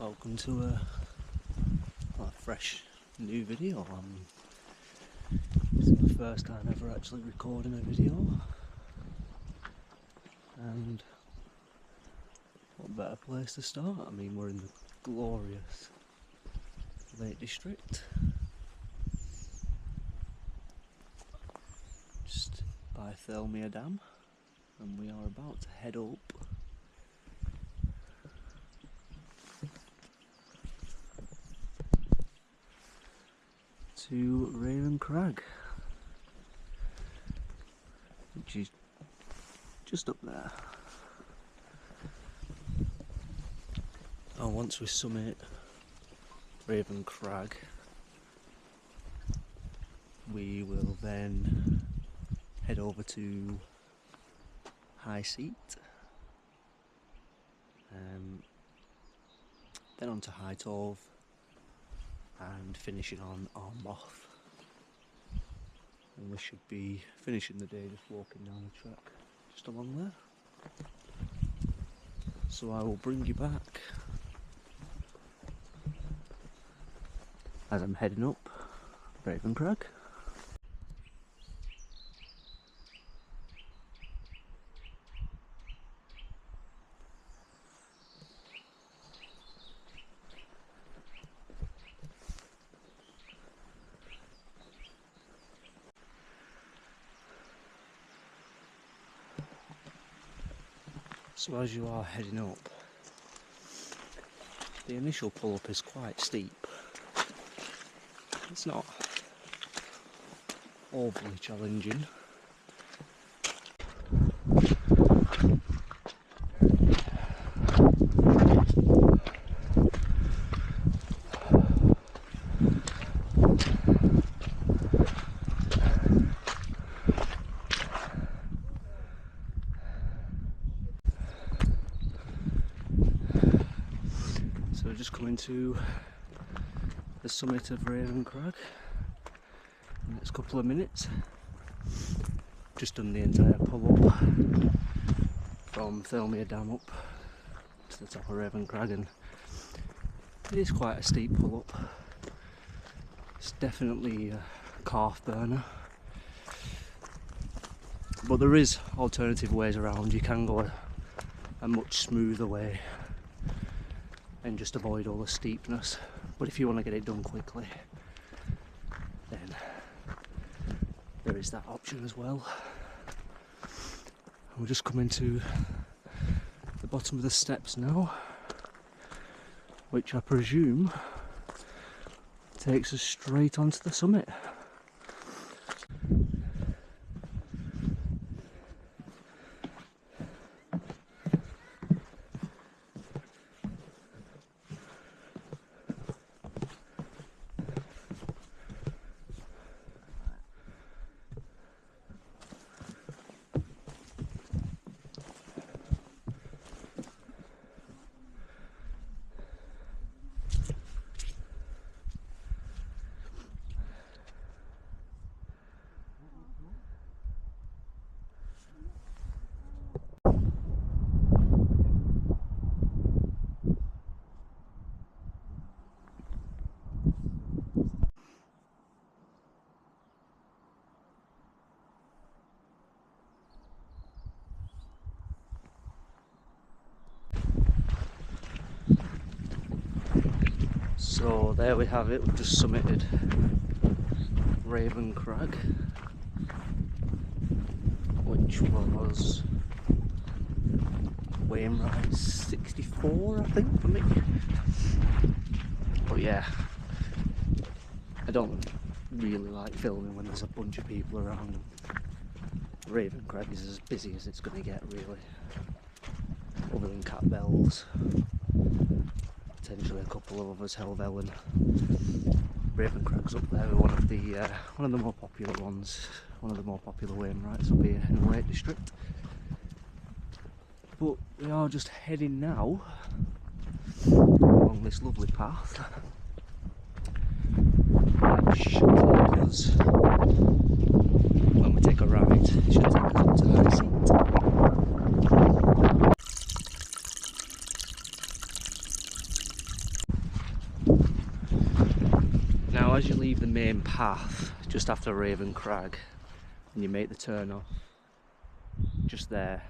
Welcome to a fresh new video. It's my first time ever actually recording a video, and what better place to start? I mean, we're in the glorious Lake District, just by Thirlmere Dam, and we are about to head up to Raven Crag, which is just up there. And once we summit Raven Crag, we will then head over to High Seat, then on to High Tove, and finishing on Armboth. And we should be finishing the day just walking down the track just along there. So I will bring you back as I'm heading up Raven Crag. So as you are heading up, the initial pull-up is quite steep. It's not overly challenging. So we're just coming to the summit of Raven Crag in the next couple of minutes. Just done the entire pull-up from Thirlmere Dam up to the top of Raven Crag, and it is quite a steep pull-up. It's definitely a calf burner, but there is alternative ways around. You can go a much smoother way and just avoid all the steepness, but if you want to get it done quickly, then there is that option as well. And we're just coming to the bottom of the steps now, which I presume takes us straight onto the summit. So there we have it, we've just summited Raven Crag, which was Wainwrights 64, I think, for me. But yeah, I don't really like filming when there's a bunch of people around. Raven Crag is as busy as it's going to get, really, other than Cat Bells. Potentially a couple of others, Helvell, and Raven Crag's up there, one of the more popular ones, one of the more popular Wainwrights up here in the Lake District. But we are just heading now along this lovely path, which should take us, when we take a right, it should take us up to High Seat. Now as you leave the main path just after Raven Crag and you make the turn off just there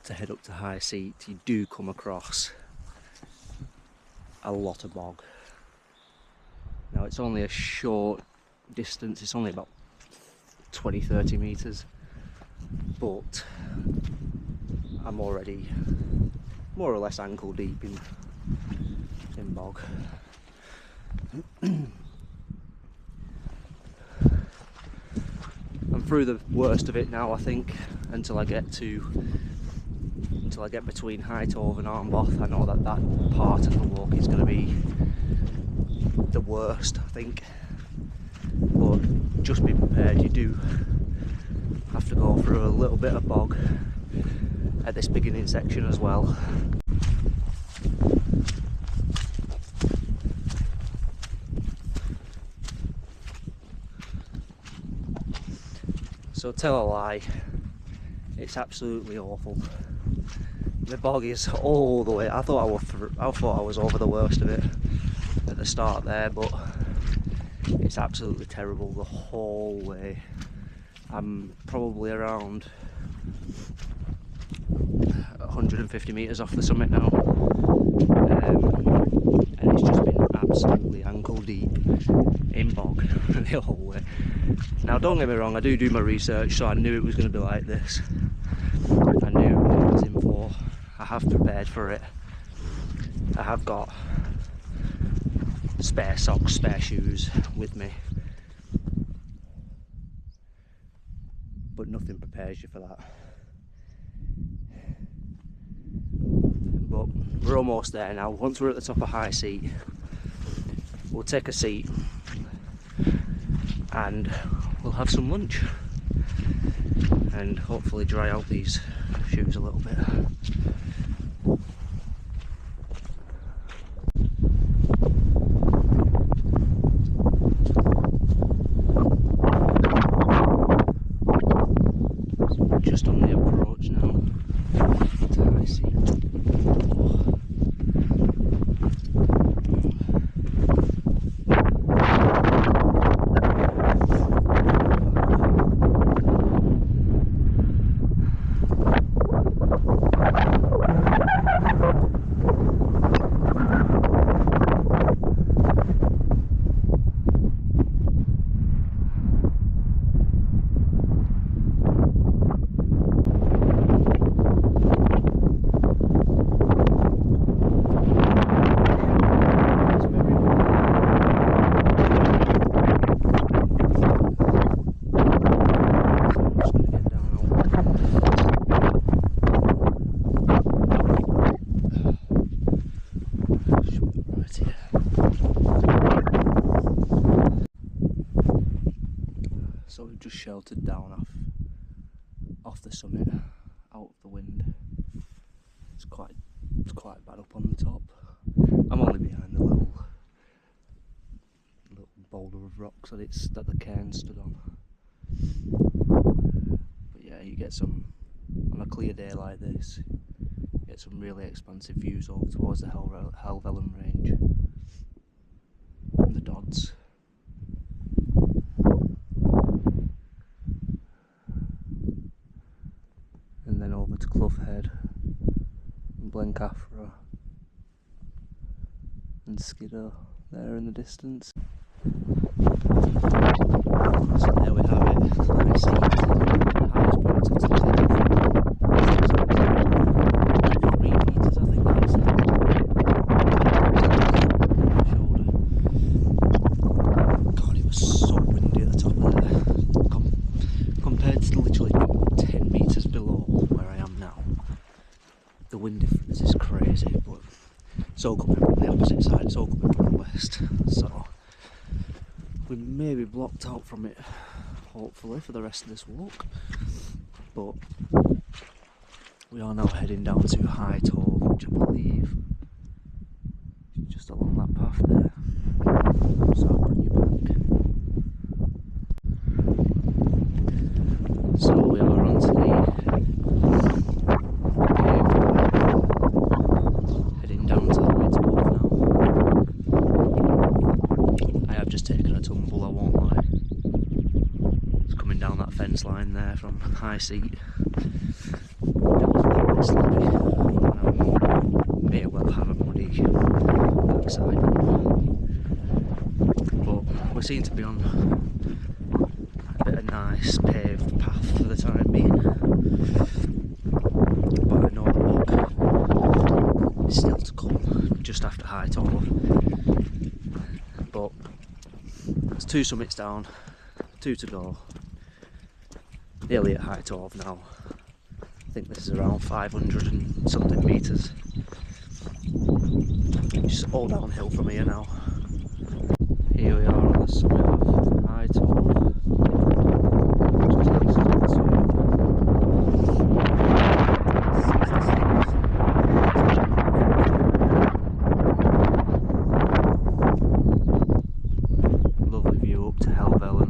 to head up to High Seat, you do come across a lot of bog. Now it's only a short distance, it's only about 20-30 metres, but I'm already more or less ankle deep in bog. I'm through the worst of it now, I think, until I get between High Tove and Armboth. I know that part of the walk is going to be the worst, I think, but just be prepared. You do have to go through a little bit of bog at this beginning section as well. So tell a lie, it's absolutely awful. The bog is all the way. I thought I was over the worst of it at the start there, but it's absolutely terrible the whole way. I'm probably around 150 metres off the summit now, and it's just been absolutely ankle deep in bog the whole way. Now don't get me wrong, I do my research, so I knew it was going to be like this. I knew what I was in for. I have prepared for it. I have got spare socks, spare shoes with me, but nothing prepares you for that. But we're almost there now. Once we're at the top of High Seat, we'll take a seat and we'll have some lunch and hopefully dry out these shoes a little bit. Just on the approach now to High Seat. So we've just sheltered down off the summit, out of the wind. It's quite bad up on the top. I'm only behind the little boulder of rocks that the cairn stood on. But yeah, you get some, on a clear day like this, you get some really expansive views over towards the Helvellyn range and the Dodds. And then over to Clough Head and Blencathra and Skiddaw there in the distance. So there we have it, High Seat, the highest point to the 3 metres I think it is. Shoulder. God, it was so windy at the top of there. Compared to literally 10 metres below where I am now, the wind difference is crazy, but it's all coming from the opposite side, it's all coming from the west, so we may be blocked out from it hopefully for the rest of this walk, but we are now heading down to High Tove, which I believe is just along that path there, so I'll bring you back. So we are on to the heading down to High Tove now. from high seat. It was a little bit slippery, and I may well have a muddy backside. But we seem to be on a bit of nice paved path for the time being. But I know the log is still to come just after High Tove. But there's 2 summits down, 2 to go. Nearly at High Tove now. I think this is around 500 and something metres. Just all downhill from here now. Here we are on the summit of High Tove. Lovely view up to Helvellyn.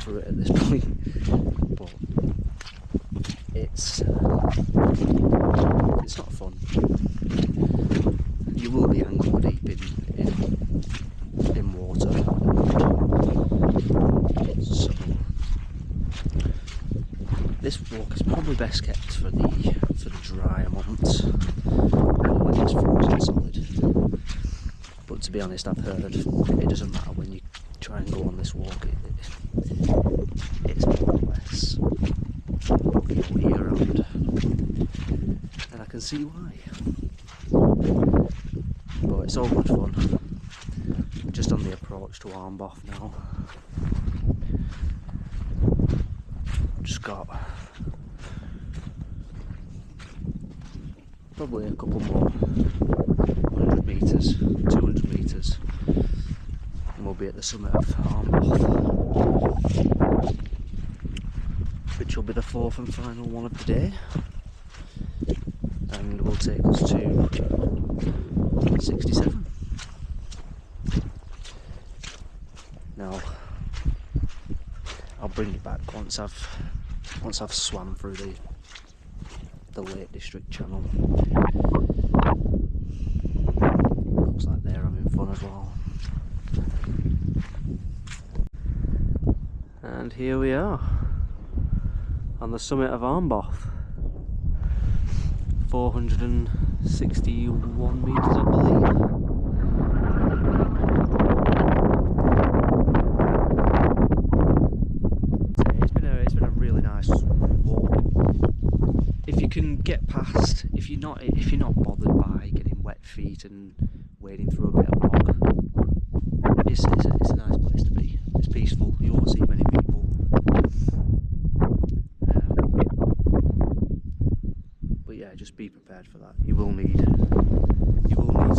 For it at this point, but it's not fun. You will be ankle deep in water, so this walk is probably best kept for the drier months when it's frozen solid. But to be honest, I've heard it doesn't matter when you try and go on this walk. It's more or less boggy all year round, and I can see why. But it's all good fun. Just on the approach to Armboth now. Just got probably a couple more 100 metres, 200 metres. We'll be at the summit of Armboth, which will be the 4th and final one of the day, and will take us to 67. Now I'll bring it back once I've swam through the Lake District channel. Looks like they're having fun as well. And here we are on the summit of Armboth, 461 metres I believe. It's been a really nice walk. If you can get past, if you're not bothered by getting wet feet and wading through a bit of bog, it's a nice place to be. It's peaceful. You won't see many people. But yeah, just be prepared for that. You will need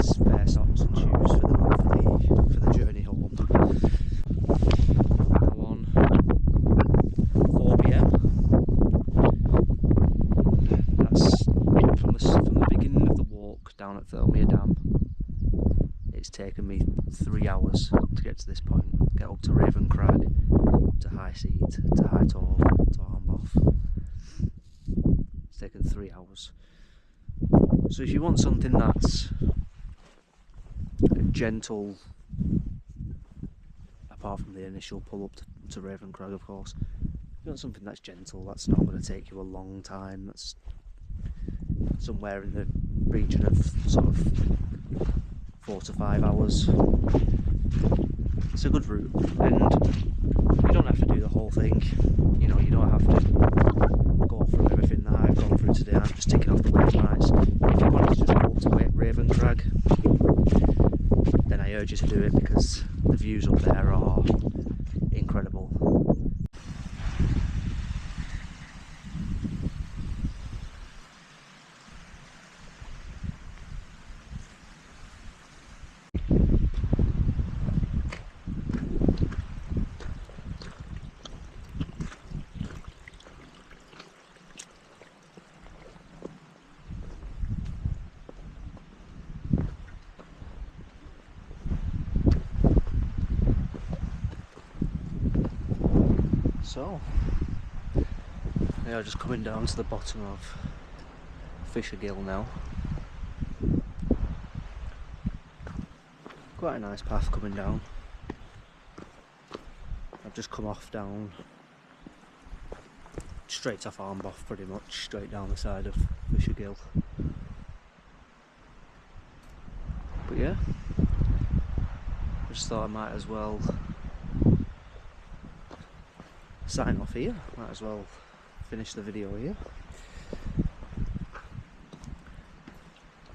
spare socks and shoes for the journey home. Now on 4 PM. That's from the beginning of the walk down at Thirlmere Dam. It's taken me 3 hours to get to this point. Get up to Raven Crag, to High Seat, to High Tove, to Armboth. It's taken 3 hours. So if you want something that's gentle, apart from the initial pull up to Raven Crag of course, if you want something that's gentle, that's not going to take you a long time, that's somewhere in the region of sort of 4 to 5 hours. It's a good route, and you don't have to do the whole thing. You know, you don't have to go through everything that I've gone through today. I'm just ticking off the Wainwrights. If you wanted to just go up to Raven Crag, then I urge you to do it because the views up there are incredible. So, yeah, just coming down to the bottom of Fisher Gill now. Quite a nice path coming down. I've just come off down straight off Armboth, pretty much straight down the side of Fisher Gill. But yeah, I just thought I might as well sign off here. Might as well finish the video here.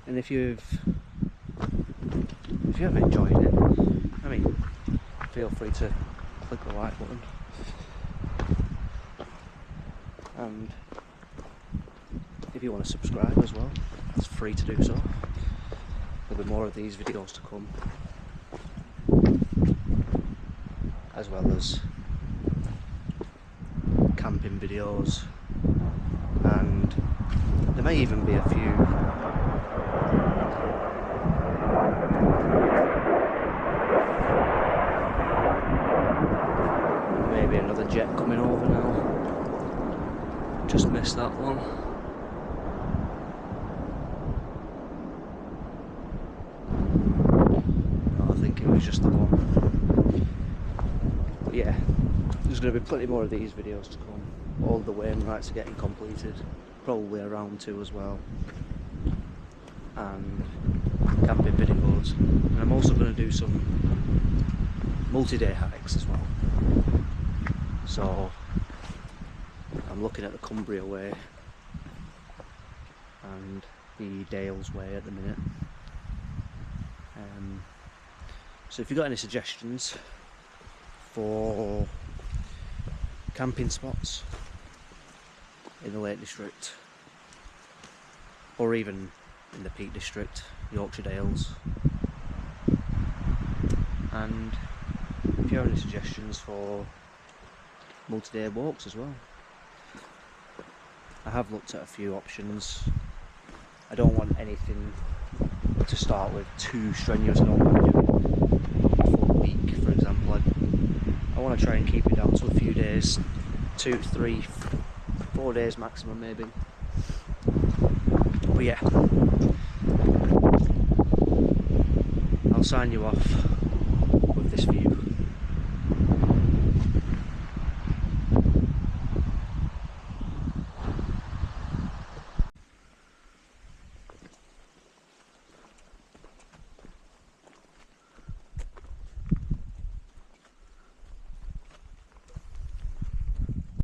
And if you have enjoyed it, I mean, feel free to click the like button. And if you want to subscribe as well, it's free to do so. There'll be more of these videos to come, as well as camping videos, and there may even be a few maybe another jet coming over now. Just missed that one. No, I think it was just the one. But yeah, there's going to be plenty more of these videos to come. All the Wainwrights are getting completed, probably around 2 as well, and camping videos. And I'm also going to do some multi-day hikes as well. So I'm looking at the Cumbria Way and the Dales Way at the minute. So if you've got any suggestions for camping spots in the Lake District, or even in the Peak District, Yorkshire Dales, and if you have any suggestions for multi-day walks as well. I have looked at a few options. I don't want anything to start with too strenuous. I don't want to do it for a week, for example. I want to try and keep it down to a few days, 2, 3, 4 days maximum maybe. But yeah, I'll sign you off with this view.